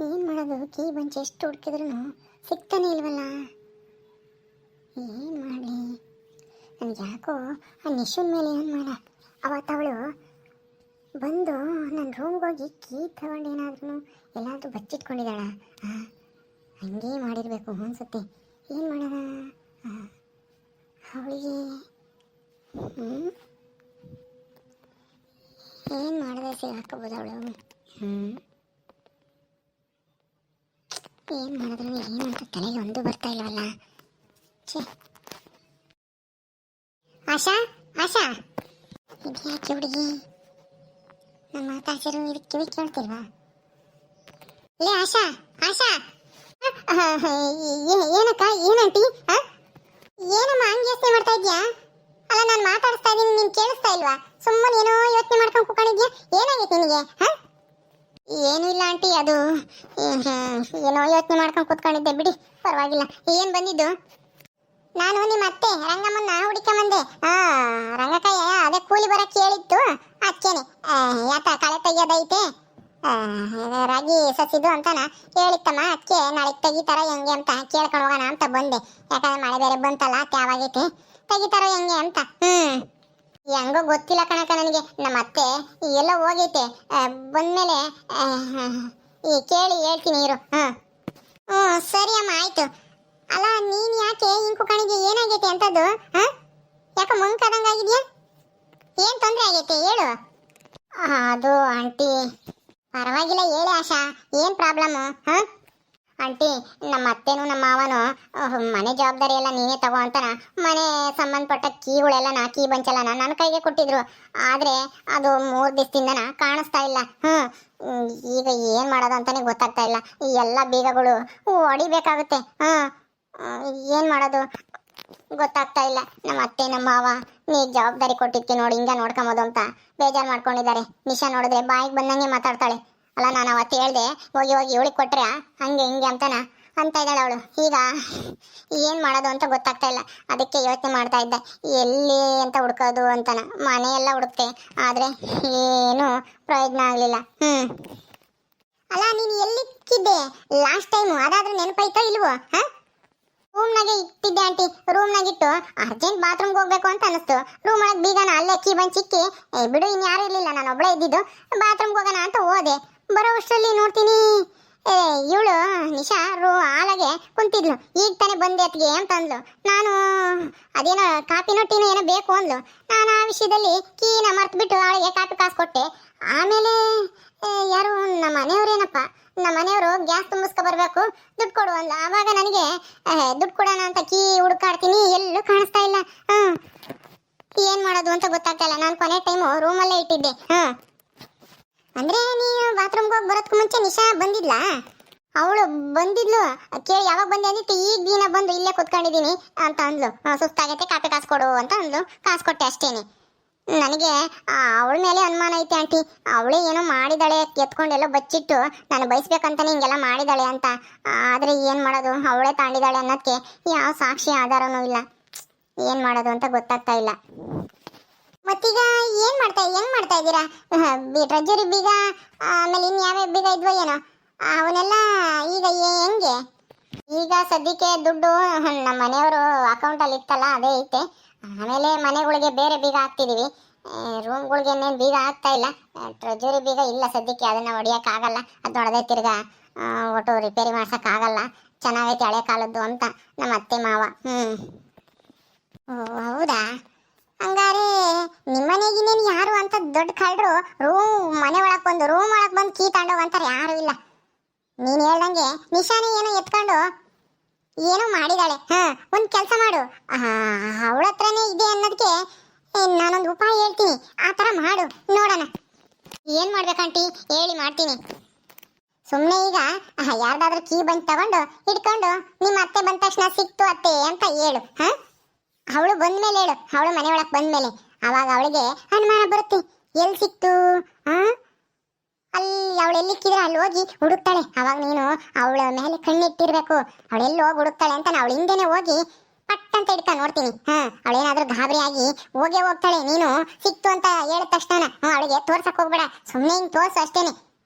ಏನು ಮಾಡೋದು? Key bunch ಎಷ್ಟು ಹುಡುಕಿದ್ರು ಸಿಗ್ತಾನೆ ಇಲ್ವಲ್ಲ. ಏನು ಮಾಡಲಿ? ನನಗೆ ಯಾಕೋ ಆ ನಿಶುನ್ ಮೇಲೆ ಏನು ಮಾಡ. ಅವತ್ತವಳು ಬಂದು ನನ್ನ ರೂಮ್ಗೆ ಹೋಗಿ ಕೀ ತಗೊಂಡು ಏನಾದ್ರೂ ಎಲ್ಲಾದರೂ ಬಚ್ಚಿಟ್ಕೊಂಡಿದ್ದಾಳ. ಹಂಗೆ ಮಾಡಿರಬೇಕು ಅನ್ಸುತ್ತೆ. ಏನು ಮಾಡೋಣ ಅವಳಿಗೆ? ಏನು ಮಾಡಿದ್ರೆ ಸಿಗಾಕೋಬೋದು ಅವಳು? ಏನು ಮಾಡಿದ್ರು ಏನಂತ ತಲೆಗೆ ಒಂದು ಬರ್ತಾ ಇಲ್ವಲ್ಲ. ಛೇ, ಆಶಾ ಆಶಾ, ಇದ್ಯಾಕೆ ಹುಡುಗಿ ನಮ್ಮ ಮಾತಾಡ್ಸಿರು ಇದಕ್ಕೆ ಕಿವಿ ಕೇಳ್ತಿಲ್ವಾ? ಲೇ ಆಶಾ ಆಶಾ, ಏನಕ್ಕ? ಏನಂಟಿ? ಏನಮ್ಮ ಹಂಗೆ ಯೋಚನೆ ಮಾಡ್ತಾ ಇದ್ಯಾ? ಅಲ್ಲ, ನಾನು ಮಾತಾಡಿಸ್ತಾ ಇದ್ದೀನಿ, ನೀನು ಕೇಳಿಸ್ತಾ ಇಲ್ವಾ? ಸುಮ್ಮನೆ ಏನೋ ಯೋಚನೆ ಮಾಡ್ಕೊಂಡು ಕೂತ್ಕೊಂಡಿದ್ಯಾ. ಏನಾಗೈತೆ ನಿನಗೆ? ಏನೂ ಇಲ್ಲ ಆಂಟಿ, ಅದು ಏನೋ ಯೋಚನೆ ಮಾಡ್ಕೊಂಡು ಕೂತ್ಕೊಂಡಿದ್ದೆ. ಬಿಡಿ, ಪರವಾಗಿಲ್ಲ. ಏನು ಬಂದಿದ್ದು? ನಾನು ನಿಮ್ಮ ಅತ್ತೆ ರಂಗಮ್ಮನ ಹುಡುಕೊಂಬಂದೆ. ರಂಗಕಾಯ ಅದೇ ಕೂಲಿ ಬರಕ್ಕೆ ಹೇಳಿತ್ತು, ಅದಕ್ಕೇನೆ. ಯಾಕ ಕಳೆ ತೆಗಿಯೋದೈತೆ, ರಾಗಿ ಸಸಿದು ಅಂತಾನ ಹೇಳಿತ್ತಮ್ಮ. ಅದಕ್ಕೆ ನಾಳೆ ತೆಗಿತಾರ ಹೆಂಗೆ ಅಂತ ಕೇಳ್ಕೊಂಡು ಹೋಗೋಣ ಅಂತ ಬಂದೆ. ಯಾಕಂದ್ರೆ ಮಳೆ ಬೇರೆ ಬಂತಲ್ಲ, ತ್ಯಾವಾಗೈತೆ, ತೆಗಿತಾರ ಹೆಂಗೆ ಅಂತ. ಹೆಂಗೋ ಗೊತ್ತಿಲ್ಲ ಕಣಕ ನನಗೆ. ನಮ್ಮ ಅತ್ತೆ ಎಲ್ಲ ಹೋಗೈತೆ, ಬಂದ್ಮೇಲೆ ಕೇಳಿ ಹೇಳ್ತೀನಿ ಇರು. ಸರಿ ಅಮ್ಮ, ಆಯ್ತು. ಅಲ್ಲ, ನೀನ್ ಯಾಕೆ ಹಿಂಗ್ ಕುಕಣಿಗೆ? ಏನಾಗೈತೆ ಅಂತದ್ದು? ಯಾಕೆ ಮುಂಕಾದಂಗಾಗಿದ್ಯಾ? ಏನ್ ತೊಂದರೆ ಆಗೈತೆ ಹೇಳು. ಅದು ಆಂಟಿ, ಪರವಾಗಿಲ್ಲ ಹೇಳಿ ಆಶಾ, ಏನ್ ಪ್ರಾಬ್ಲಮ್ಮು? ಆಂಟಿ, ನಮ್ಮ ಅತ್ತೆನೂ ನಮ್ಮ ಮಾವನು ಮನೆ ಜವಾಬ್ದಾರಿ ಎಲ್ಲ ನೀನೇ ತಗೋ ಅಂತಾನ ಮನೆ ಸಂಬಂಧಪಟ್ಟ ಕೀಗಳೆಲ್ಲ ಕೀ ಬಂಚಲ್ಲ ನನ್ನ ಕೈಗೆ ಕೊಟ್ಟಿದ್ರು. ಆದ್ರೆ ಅದು 3 ದಿವಸದಿಂದನ ಕಾಣಿಸ್ತಾ ಇಲ್ಲ. ಈಗ ಏನ್ ಮಾಡೋದು ಅಂತಾನೆ ಗೊತ್ತಾಗ್ತಾ ಇಲ್ಲ. ಈ ಎಲ್ಲ ಬೀಗಗಳು ಹೊಡಿಬೇಕಾಗುತ್ತೆ. ಏನ್ ಮಾಡೋದು ಗೊತ್ತಾಗ್ತಾ ಇಲ್ಲ. ನಮ್ಮ ಅತ್ತೆ ನಮ್ಮ ಮಾವ ನೀ ಜವಾಬ್ದಾರಿ ಕೊಟ್ಟಿದ್ಕೆ ನೋಡಿ ಹಿಂಗ ನೋಡ್ಕೊಂಬೋದು ಅಂತ ಬೇಜಾರು ಮಾಡ್ಕೊಂಡಿದ್ದಾರೆ. ನಿಶಾ ನೋಡಿದ್ರೆ ಬಾಯಿಗೆ ಬಂದಂಗೆ ಮಾತಾಡ್ತಾಳೆ. ಅಲ್ಲ, ನಾನು ಅವತ್ತು ಹೇಳ್ದೆ ಹೋಗಿ ಹೋಗಿ ಇವಳಿಗೆ ಕೊಟ್ರೆ ಹಂಗೆ ಹಿಂಗೆ ಅಂತ ಇದ್ದಾಳೆ ಅವಳು. ಈಗ ಏನು ಮಾಡೋದು ಅಂತ ಗೊತ್ತಾಗ್ತಾ ಇಲ್ಲ. ಅದಕ್ಕೆ ಯೋಚನೆ ಮಾಡ್ತಾ ಇದ್ದೆ ಎಲ್ಲಿ ಅಂತ ಹುಡ್ಕೋದು ಅಂತಾನ. ಮನೆಯೆಲ್ಲ ಹುಡುಕ್ತೆ, ಆದರೆ ಏನು ಪ್ರಯೋಜನ ಆಗಲಿಲ್ಲ. ಅಲ್ಲ, ನೀನು ಎಲ್ಲಿಕ್ಕಿದ್ದೆ ಲಾಸ್ಟ್ ಟೈಮು? ಅದಾದ್ರೂ ನೆನಪೈತೋ ಇಲ್ವೋ? ರೂಮ್ನಾಗೆ ಇಟ್ಟಿದ್ದೆ ಆಂಟಿ. ರೂಮ್ನಾಗಿಟ್ಟು ಅರ್ಜೆಂಟ್ ಬಾತ್ರೂಮ್ಗೆ ಹೋಗ್ಬೇಕು ಅಂತ ಅನಿಸ್ತು. ರೂಮ್ ಒಳಗೆ ಬೀಗನ ಅಲ್ಲೇ ಕೀ ಬಂಚಿಕ್ಕಿ, ಬಿಡು ಇನ್ಯಾರು ಇರಲಿಲ್ಲ, ನಾನು ಒಬ್ಬಳೇ ಇದ್ದಿದ್ದು, ಬಾತ್ರೂಮ್ಗೆ ಹೋಗೋಣ ಅಂತ ಹೋದೆ. ಬರೋ ಅಷ್ಟರಲ್ಲಿ ನೋಡ್ತೀನಿ ಇವಳು ನಿಶಾ ಹಾಲಾಗೆ ಕುಂತಿದ್ಲು. ಈಗ ತಾನೇ ಬಂದೆ ಅತ್ತಿಗೆ ಅಂತ ಅಂದ್ಲು. ನಾನು ಅದೇನೋ ಕಾಪಿನೋ ಟೀನೋ ಏನೋ ಬೇಕು ಅಂದ್ಲು. ನಾನು ಆ ವಿಷಯದಲ್ಲಿ ಕೀನ ಮರ್ತ್ಬಿಟ್ಟು ಅವಳಿಗೆ ಕಾಪಿ ಕಾಸು ಕೊಟ್ಟೆ. ಆಮೇಲೆ ಯಾರು ನಮ್ಮ ಮನೆಯವ್ರೇನಪ್ಪ, ನಮ್ಮ ಮನೆಯವರು ಗ್ಯಾಸ್ ತುಂಬಿಸ್ಕೊ ಬರ್ಬೇಕು, ದುಡ್ಡು ಕೊಡು ಅಂದ್ಲು. ಆವಾಗ ನನಗೆ ದುಡ್ಡು ಕೊಡೋಣ ಅಂತ ಕೀ ಹುಡುಕಾಡ್ತೀನಿ, ಎಲ್ಲೂ ಕಾಣಿಸ್ತಾ ಇಲ್ಲ. ಏನ್ ಮಾಡೋದು ಅಂತ ಗೊತ್ತಾಗ್ತಾ ಇಲ್ಲ. ನಾನು ಕೊನೆ ಟೈಮು ರೂಮಲ್ಲೇ ಇಟ್ಟಿದ್ದೆ. ಅಂದ್ರೆ ನೀನು ಬಾತ್ರೂಮ್ಗೆ ಹೋಗಿ ಬರೋದಕ್ಕೂ ಮುಂಚೆ ನಿಶಾ ಬಂದಿದ್ಲ? ಅವಳು ಬಂದಿದ್ಲು. ಕೇಳಿ ಯಾವಾಗ ಬಂದೆ ಅಂದಿತ್ತು. ಈಗ ದಿನ ಬಂದು ಇಲ್ಲೇ ಕುತ್ಕೊಂಡಿದ್ದೀನಿ ಅಂತ ಅಂದ್ಲು. ಸುಸ್ತಾಗೈತೆ, ಕಾಪಿ ಕಾಸು ಕೊಡು ಅಂತ ಅಂದ್ಲು. ಕಾಸು ಕೊಟ್ಟೆ ಅಷ್ಟೇನೆ. ನನಗೆ ಅವಳ ಮೇಲೆ ಅನುಮಾನ ಐತೆ ಆಂಟಿ. ಅವಳೇ ಏನೋ ಮಾಡಿದಾಳೆ, ಎತ್ಕೊಂಡೆಲ್ಲೋ ಬಚ್ಚಿಟ್ಟು ನಾನು ಬಯಸ್ಬೇಕಂತಾನೆ ಹಿಂಗೆಲ್ಲ ಮಾಡಿದಾಳೆ ಅಂತ. ಆದರೆ ಏನು ಮಾಡೋದು, ಅವಳೇ ತಾಂಡಿದಾಳೆ ಅನ್ನೋದಕ್ಕೆ ಯಾವ ಸಾಕ್ಷಿ ಆಧಾರನೂ ಇಲ್ಲ. ಏನು ಮಾಡೋದು ಅಂತ ಗೊತ್ತಾಗ್ತಾ ಇಲ್ಲ. ಮತ್ತೀಗ ಹೆಂಗ್ ಮಾಡ್ತಾ ಇದ್ದೀರಾ? ಟ್ರೆಜರಿ ಬೀಗ, ಆಮೇಲೆ ಇನ್ಯಾವ ಬೀಗ ಇದ್ವೋ ಏನೋ, ಅವನ್ನೆಲ್ಲ ಈಗ ಹೆಂಗೆ? ಈಗ ಸದ್ಯಕ್ಕೆ ದುಡ್ಡು ನಮ್ಮ ಮನೆಯವರು ಅಕೌಂಟಲ್ಲಿ ಇತ್ತಲ್ಲ, ಅದೇ ಐತೆ. ಆಮೇಲೆ ಮನೆಗಳಿಗೆ ಬೇರೆ ಬೀಗ ಹಾಕ್ತಿದ್ದೀವಿ. ರೂಮ್ಗಳಿಗೆ ಇನ್ನೇನು ಬೀಗ ಹಾಕ್ತಾ ಇಲ್ಲ. ಟ್ರೆಜರಿ ಬೀಗ ಇಲ್ಲ ಸದ್ಯಕ್ಕೆ, ಅದನ್ನು ಹೊಡಿಯೋಕ್ಕಾಗಲ್ಲ. ಅದು ನೋಡದೆ ತಿರ್ಗಾ ಒಟ್ಟು ರಿಪೇರಿ ಮಾಡ್ಸೋಕ್ಕಾಗಲ್ಲ. ಚೆನ್ನಾಗೈತೆ ಹಳೆ ಕಾಲದ್ದು ಅಂತ ನಮ್ಮ ಅತ್ತೆ ಮಾವ. ಹೌದಾ? ಹಂಗಾರೆ ನಿಮ್ಮನೆಗಿನೇನು ಯಾರು ಅಂತ ದೊಡ್ಡ ಕಳ್ಳರು ಮನೆ ಒಳಗೆ ಬಂದು ರೂಮ್ ಒಳಗೆ ಬಂದು ಕೀ ತಗೊಂಡೋಗ ಅಂತಾರೆ ಯಾರು ಇಲ್ಲ. ನೀನು ಹೇಳ್ದಂಗೆ ನಿಶಾನೆ ಏನೋ ಎತ್ಕೊಂಡು ಏನೋ ಮಾಡಿದಾಳೆ. ಒಂದು ಕೆಲಸ ಮಾಡು, ಅವಳ ಹತ್ರನೇ ಇದೆ ಅನ್ನೋದಕ್ಕೆ ನಾನೊಂದು ಉಪಾಯ ಹೇಳ್ತೀನಿ, ಆ ಥರ ಮಾಡು ನೋಡೋಣ. ಏನು ಮಾಡ್ಬೇಕಂಟಿ ಹೇಳಿ, ಮಾಡ್ತೀನಿ. ಸುಮ್ಮನೆ ಈಗ ಯಾರ್ದಾದ್ರೂ ಕೀ ಬಂದು ತಗೊಂಡು ಇಟ್ಕೊಂಡು ನಿಮ್ಮ ಅತ್ತೆ ಬಂದ ತಕ್ಷಣ ಸಿಕ್ತು ಅತ್ತೆ ಅಂತ ಹೇಳು. ಅವಳು ಬಂದ್ಮೇಲೆ ಹೇಳು, ಅವಳು ಮನೆ ಒಳಗೆ ಬಂದ್ಮೇಲೆ. ಅವಾಗ ಅವಳಿಗೆ ಅನುಮಾನ ಬರುತ್ತೆ, ಎಲ್ಲಿ ಸಿಕ್ತು, ಅಲ್ಲಿ ಅವಳು ಎಲ್ಲಿಕ್ಕಿದ್ರೆ ಅಲ್ಲಿ ಹೋಗಿ ಹುಡುಕ್ತಾಳೆ. ಅವಾಗ ನೀನು ಅವಳ ಮೇಲೆ ಕಣ್ಣಿಟ್ಟಿರ್ಬೇಕು. ಅವಳೆಲ್ಲಿ ಹೋಗಿ ಹುಡುಕ್ತಾಳೆ ಅಂತ ಅವಳು ಹಿಂದೆನೆ ಹೋಗಿ ಪಟ್ ಅಂತ ಇಡ್ತಾ ನೋಡ್ತೀನಿ. ಅವಳೇನಾದ್ರೂ ಗಾಬರಿ ಆಗಿ ಹೋಗೇ ಹೋಗ್ತಾಳೆ. ನೀನು ಸಿಕ್ತು ಅಂತ ಹೇಳಿದ ತಕ್ಷಣ ಅವಳಿಗೆ ತೋರ್ಸಕ್ ಹೋಗ್ಬೇಡ. ಸುಮ್ಮನೆ ಹಿಂಗೆ ತೋರ್ಸು ಅಷ್ಟೇನೆ,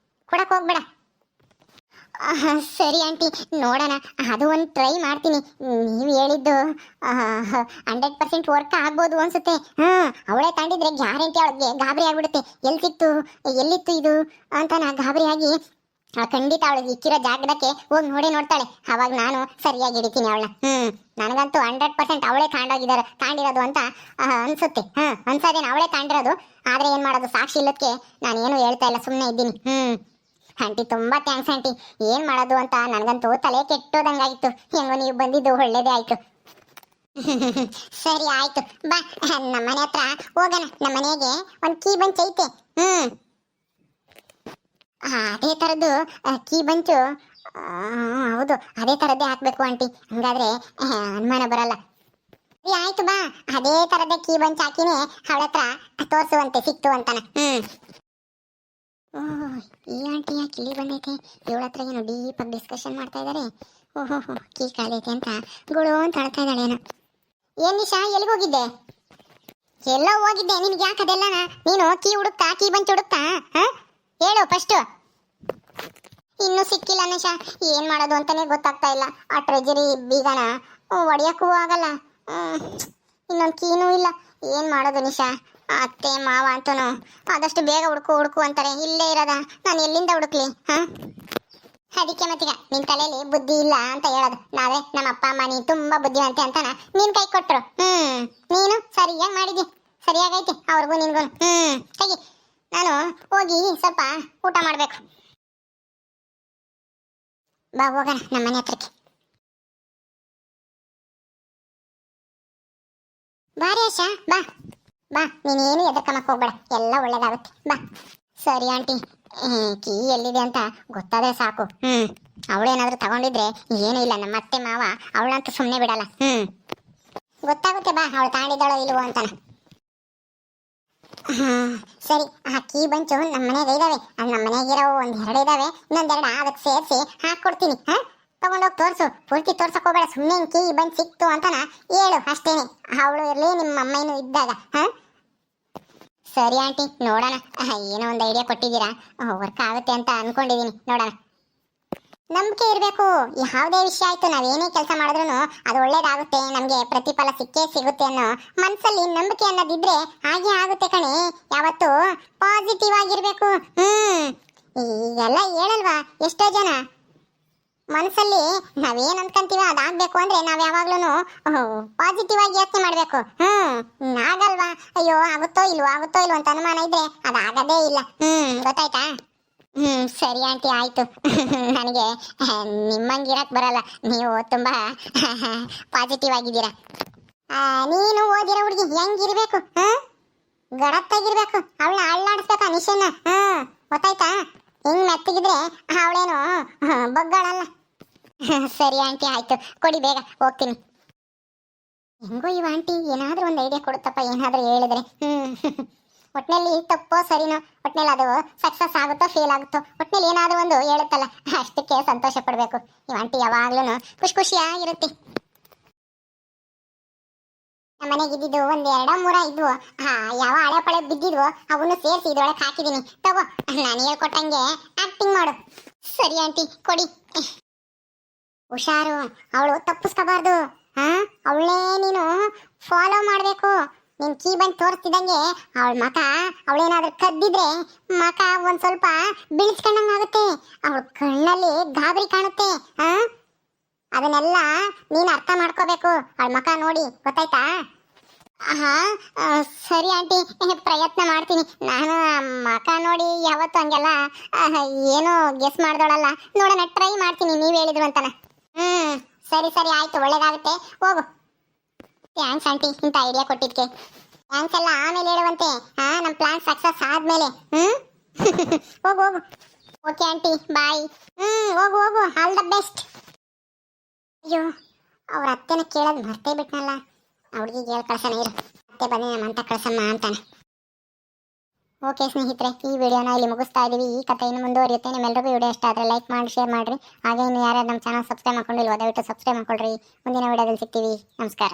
ಕೊಡಕ್ ಹೋಗ್ಬೇಡ. ಸರಿ ಆಂಟಿ, ನೋಡೋಣ. ಅದು ಒಂದು ಟ್ರೈ ಮಾಡ್ತೀನಿ. ನೀವು ಹೇಳಿದ್ದು 100% ವರ್ಕ್ ಆಗ್ಬೋದು ಅನ್ಸುತ್ತೆ. ಅವಳೇ ತಂಡಿದ್ರೆ ಗ್ಯಾರಂಟಿ ಅವಳಿಗೆ ಗಾಬರಿ ಆಗ್ಬಿಡುತ್ತೆ. ಎಲ್ಲಿತ್ತು ಇದು ಅಂತ ನಾ ಗಾಬರಿ ಆಗಿ ಖಂಡಿತ ಅವಳಿಗೆ ಇಕ್ಕಿರೋ ಜಾಗದಕ್ಕೆ ಹೋಗಿ ನೋಡ್ತಾಳೆ. ಅವಾಗ ನಾನು ಸರಿಯಾಗಿ ಹಿಡಿತೀನಿ ಅವಳನ್ನ. ನನಗಂತೂ 100% ಅವಳೇ ತಾಂಡಿರೋದು ಅಂತ ಅನ್ಸುತ್ತೆ. ಅನ್ಸೋದೇನು ಅವಳೇ ತಾಂಡಿರೋದು. ಆದ್ರೆ ಏನ್ ಮಾಡೋದು, ಸಾಕ್ಷಿ ಇಲ್ಲದಕ್ಕೆ ನಾನೇನು ಹೇಳ್ತಾ ಇಲ್ಲ, ಸುಮ್ಮನೆ ಇದ್ದೀನಿ. ಆಂಟಿ ತುಂಬಾ ಥ್ಯಾಂಕ್ಸ್ ಆಂಟಿ. ಏನ್ ಮಾಡೋದು ಅಂತ ನನಗಂತೂ ತಲೆ ಕೆಟ್ಟೋದಂಗಾಗಿತ್ತು. ಹೆಂಗೋ ನೀವು ಬಂದಿದ್ದು ಒಳ್ಳೇದೇ ಆಯ್ತು. ಸರಿ ಆಯ್ತು, ಬಾ ನಮ್ಮನೆ ಹತ್ರ ಹೋಗೋಣ. ನಮ್ಮನೆಗೆ ಒಂದು ಕೀ ಬಂಚ್ ಐತೆ. ಅದೇ ತರದ್ದು ಕೀ ಬಂಚು. ಹೌದು, ಅದೇ ತರದ್ದೇ ಹಾಕ್ಬೇಕು ಆಂಟಿ. ಹಂಗಾದ್ರೆ ಅನುಮಾನ ಬರಲ್ಲ. ಸರಿ ಆಯ್ತು, ಬಾ ಅದೇ ತರದ್ದೇ ಕೀ ಬಂಚ್ ಹಾಕಿನಿ ಅವಳ ಹತ್ರ ತೋರಿಸುವಂತೆ ಸಿಕ್ತು ಅಂತಾನ. ಈ ಆಂಟಿ ಯಾಕೆ ಇಲ್ಲಿ ಬಂದೈತೆ? ಇವಳ ಹತ್ರ ಏನು ಡೀಪಾಗಿ ಡಿಸ್ಕಷನ್ ಮಾಡ್ತಾ ಇದ್ದಾರೆ. ಓಹೋ, ಕೀ ಕಳೆದೈತೆ ಅಂತ ಗುಳು ಅಂತ ಅಳ್ತಾ ಇದ್ದಾಳೇನು. ಏನ್ ನಿಶಾ, ಎಲ್ಲಿಗೆ ಹೋಗಿದ್ದೆ? ಎಲ್ಲ ಹೋಗಿದ್ದೆ. ನಿನ್ಗೆ ಯಾಕೆ ಅದೆಲ್ಲ? ನೀನು ಕೀ ಬಂಚ್ ಹುಡುಕ್ತಾ? ಹೇಳು ಫಸ್ಟ್. ಇನ್ನೂ ಸಿಕ್ಕಿಲ್ಲ ನಿಶಾ. ಏನ್ ಮಾಡೋದು ಅಂತಾನೆ ಗೊತ್ತಾಗ್ತಾ ಇಲ್ಲ. ಆ ಟ್ರೆಜರಿ ಬೀಗನ ಒಡೆಯಕ್ಕೂ ಆಗಲ್ಲ. ಇನ್ನೊಂದು ಕೀನೂ ಇಲ್ಲ. ಏನ್ ಮಾಡೋದು ನಿಶಾ? ಅತ್ತೆ ಮಾವ ಅಂತನು ಆದಷ್ಟು ಬೇಗ ಹುಡುಕು ಅಂತಾರೆ. ಇಲ್ಲೇ ಇರೋದ, ನಾನು ಎಲ್ಲಿಂದ ಹುಡುಕ್ಲಿ? ಅದಕ್ಕೆ ಮತ್ತೀಗ ನಿನ್ ತಲೆಯಲ್ಲಿ ಬುದ್ಧಿ ಇಲ್ಲ ಅಂತ ಹೇಳೋದು. ನಾವೇ ನಮ್ಮ ಅಪ್ಪ ಅಮ್ಮ ನೀ ತುಂಬಾ ಬುದ್ಧಿವಂತೆ ಅಂತಾನ ನೀನ್ ಕೈ ಕೊಟ್ರು. ನೀನು ಸರಿಯಾಗಿ ಮಾಡಿದ್ದಿ. ಸರಿಯಾಗೈತೆ ಅವ್ರಿಗೂ ನಿನ್ಗೂ. ತೆಗಿ, ನಾನು ಹೋಗಿ ಸ್ವಲ್ಪ ಊಟ ಮಾಡ್ಬೇಕು. ಬಾ ಹೋಗೋಣ ನಮ್ಮನೆ ಹತ್ರಕ್ಕೆ. ಬಾರಿ ಆಶಾ, ಬಾ ಬಾ. ನೀನೇನು ಎದಕ್ಕಮ್ಮಕ್ಕೆ ಹೋಗ್ಬೇಡ, ಎಲ್ಲ ಒಳ್ಳೇದಾಗುತ್ತೆ. ಬಾ. ಸರಿ ಆಂಟಿ, ಕೀ ಎಲ್ಲಿದೆ ಅಂತ ಗೊತ್ತಾದ್ರೆ ಸಾಕು. ಅವಳೇನಾದ್ರೂ ತಗೊಂಡಿದ್ರೆ ಏನೂ ಇಲ್ಲ. ನಮ್ಮ ಅತ್ತೆ ಮಾವ ಅವಳಂತೂ ಸುಮ್ಮನೆ ಬಿಡಲ್ಲ. ಗೊತ್ತಾಗುತ್ತೆ, ಬಾ ಅವಳು ತಾಂಡಿದ್ದಾಳೋ ಇಲ್ವೋ ಅಂತಾನ. ಸರಿ, ಆ ಕೀ ಬಂಚು ನಮ್ಮ ಮನೆಗೆ ಇದಾವೆ. ಅದು ನಮ್ಮ ಮನೆಗಿರೋ 1-2 ಇದಾವೆ. ಇನ್ನೊಂದೆರಡು ಅದಕ್ಕೆ ಸೇರಿಸಿ ಹಾಕ್ಕೊಡ್ತೀನಿ. ತಗೊಂಡೋಗಿ ತೋರಿಸು. ಪೂರ್ತಿ ತೋರ್ಸಕ್ ಹೋಗ್ಬೇಡ. ಸುಮ್ಮನೆ ಕೀ ಬಂಚ್ ಸಿಕ್ತು ಅಂತಾನ ಹೇಳು ಅಷ್ಟೇನೆ. ಅವಳು ಇರಲಿ, ನಿಮ್ಮ ಅಮ್ಮನೂ ಇದ್ದಾಗ. ಸರಿ ಆಂಟಿ, ನೋಡೋಣ. ಏನೋ ಒಂದು ಐಡಿಯಾ ಕೊಟ್ಟಿದ್ದೀರಾ, ವರ್ಕ್ ಆಗುತ್ತೆ ಅಂತ ಅನ್ಕೊಂಡಿದೀನಿ. ನೋಡೋಣ. ನಂಬಿಕೆ ಇರಬೇಕು. ಯಾವುದೇ ವಿಷಯ ಆಯ್ತು, ನಾವೇನೇ ಕೆಲಸ ಮಾಡಿದ್ರು ಅದು ಒಳ್ಳೇದಾಗುತ್ತೆ, ನಮಗೆ ಪ್ರತಿಫಲ ಸಿಕ್ಕೇ ಸಿಗುತ್ತೆ ಅನ್ನೋ ಮನಸ್ಸಲ್ಲಿ ನಂಬಿಕೆ ಅನ್ನೋದಿದ್ರೆ ಹಾಗೆ ಆಗುತ್ತೆ ಕಣೆ. ಯಾವತ್ತು ಪಾಸಿಟಿವ್ ಆಗಿರ್ಬೇಕು. ಈಗೆಲ್ಲ ಹೇಳಲ್ವಾ ಎಷ್ಟೋ ಜನ. ಮನಸ್ಸಲ್ಲಿ ನಾವೇನ್ ಅನ್ಕೊಂತೀವ ಅದಾಗಬೇಕು ಅಂದ್ರೆ ನಾವ್ ಯಾವಾಗ್ಲೂ ಪಾಸಿಟಿವ್ ಆಗಿ ಯೋಚನೆ ಮಾಡ್ಬೇಕು. ಆಗಲ್ವಾ, ಅಯ್ಯೋ ಆಗುತ್ತೋ ಇಲ್ವೋ ಅಂತ ಅನುಮಾನ ಇದ್ರೆ ಅದಾಗದೇ ಇಲ್ಲ. ಗೊತ್ತಾಯ್ತಾ? ಸರಿ ಆಂಟಿ, ಆಯ್ತು. ನನಗೆ ನಿಮ್ಮಂಗಿರಕ್ ಬರಲ್ಲ. ನೀವು ತುಂಬಾ ಪಾಸಿಟಿವ್ ಆಗಿದ್ದೀರಾ. ನೀನು ಓದಿರೋ ಹುಡುಗಿ ಹೆಂಗಿರ್ಬೇಕು? ಗಡತ್ತಾಗಿರ್ಬೇಕು. ಅವಳನ್ನ ಅಳ್ಳಾಡಿಸ್ಬೇಕು ನಿಶನ್ನ. ಗೊತ್ತಾಯ್ತಾ? ಹಿಂಗ್ ಮೆತ್ತಗಿದ್ರೆ ಅವಳೇನು ಬಗ್ಗಳಲ್ಲ. ಸರಿ ಆಂಟಿ, ಆಯ್ತು. ಕೊಡಿ ಬೇಗ, ಹೋಗ್ತೀನಿ. ಹೆಂಗೋ ಇವ ಆಂಟಿ ಏನಾದ್ರೂ ಒಂದು ಐಡಿಯಾ ಕೊಡುತ್ತಪ್ಪ, ಏನಾದ್ರೂ ಹೇಳಿದ್ರೆ. ಒಟ್ನಲ್ಲಿ ತಪ್ಪೋ ಸರಿನೋ, ಒಟ್ನಲ್ಲಿ ಅದು ಸಕ್ಸಸ್ ಆಗುತ್ತೋ ಫೇಲ್ ಆಗುತ್ತೋ, ಒಟ್ನಲ್ಲಿ ಏನಾದ್ರೂ ಒಂದು ಹೇಳುತ್ತಲ್ಲ, ಅಷ್ಟಕ್ಕೆ ಸಂತೋಷ ಪಡ್ಬೇಕು. ಇವ ಆಂಟಿ ಯಾವಾಗ್ಲೂ ಖುಷಿಯಾಗಿರುತ್ತೆ. ನಮ್ಮ ಮನೆಗೆ ಇದ್ದಿದ್ದು 1-2-3 ಇದ್ವು. ಯಾವ ಹಳೆ ಪಳೆ ಬಿದ್ದಿದ್ವು ಅವನು ಸೇರಿಸಿ ಇದ್ರೊಳಗೆ ಹಾಕಿದೀನಿ. ತಗೋ, ನಾನು ಹೇಳ್ಕೊಟ್ಟಂಗೆ ಆಕ್ಟಿಂಗ್ ಮಾಡು. ಸರಿ ಆಂಟಿ, ಕೊಡಿ. ಹುಷಾರು, ಅವಳು ತಪ್ಪಿಸ್ಕೋಬಾರ್ದು. ಅವಳೇ ನೀನು ಫಾಲೋ ಮಾಡ್ಬೇಕು. ನೀನ್ ಕೀ ಬಂದು ತೋರಿಸ್ತಿದ್ದಂಗೆ ಅವಳೇನಾದ್ರೂ ಕದ್ದಿದ್ರೆ ಮಕ ಒಂದ್ ಸ್ವಲ್ಪ ಬೀಳಿಸ್ಕೊಂಡಂಗಾಗುತ್ತೆ. ಅವಳ ಕಣ್ಣಲ್ಲಿ ಗಾಬರಿ ಕಾಣುತ್ತೆ. ಅದನ್ನೆಲ್ಲ ನೀನ್ ಅರ್ಥ ಮಾಡ್ಕೋಬೇಕು ಅವಳ ಮಕ ನೋಡಿ. ಗೊತ್ತಾಯ್ತಾ? ಸರಿ ಆಂಟಿ, ಪ್ರಯತ್ನ ಮಾಡ್ತೀನಿ. ನಾನು ಮಕ ನೋಡಿ ಯಾವತ್ತು ಹಂಗೆಲ್ಲ ಏನೋ ಗೆಸ್ ಮಾಡ್ದೋಳಲ್ಲ. ನೋಡೋಣ, ಟ್ರೈ ಮಾಡ್ತೀನಿ ನೀವ್ ಹೇಳಿದ್ರು ಅಂತಾನ. ಸರಿ ಆಯ್ತು, ಒಳ್ಳೇದಾಗುತ್ತೆ. ಹೋಗು. ಥ್ಯಾಂಕ್ಸ್ ಆಂಟಿ, ಇಂಥ ಐಡಿಯಾ ಕೊಟ್ಟಿದ್ಕೆ. ಥ್ಯಾಂಕ್ಸ್ ಎಲ್ಲ ಆಮೇಲೆ ಹೇಳುವಂತೆ. ನಮ್ಮ ಪ್ಲಾನ್ ಸಕ್ಸಸ್ ಆದ್ಮೇಲೆ. ಹೋಗು. ಓಕೆ ಆಂಟಿ, ಬಾಯ್. ಹೋಗು, ಆಲ್ ದ ಬೆಸ್ಟ್. ಅಯ್ಯೋ, ಅವ್ರ ಅತ್ತೆನ ಕೇಳೋದು ಮರ್ತೇ ಬಿಟ್ನಲ್ಲ. ಅವ್ರಿಗೆ ಹೇಳಿ ಕಳ್ಸೋಣ ಇರು. ಅತ್ತೆ ಬನ್ನಿ ನಮ್ಮ ಅಂತ ಕಳ್ಸಮ್ಮ ಅಂತಾನೆ. ಓಕೆ ಸ್ನೇಹಿತರೆ, ಈ ವಿಡಿಯೋನ ಇಲ್ಲಿ ಮುಗಿಸ್ತಾ ಇದೀವಿ. ಈ ಕಥೆ ಇನ್ನು ಮುಂದುವರಿಯುತ್ತೆ. ನಿಮ್ಮೆಲ್ಲರಿಗೂ ವಿಡಿಯೋ ಇಷ್ಟ ಆದರೆ ಲೈಕ್ ಮಾಡಿ, ಶೇರ್ ಮಾಡಿರಿ. ಹಾಗೆ ಇನ್ನು ಯಾರ್ಯಾರು ನಮ್ಮ ಚಾನಲ್ ಸಬ್ಸ್ಕ್ರೈಬ್ ಮಾಡ್ಕೊಂಡಿಲ್ವೋ ದಯವಿಟ್ಟು ಸಬ್ಸ್ಕ್ರೈಬ್ ಮಾಡ್ಕೊಳ್ರಿ. ಮುಂದಿನ ವಿಡಿಯೋದಲ್ಲಿ ಸಿಗ್ತೀವಿ. ನಮಸ್ಕಾರ.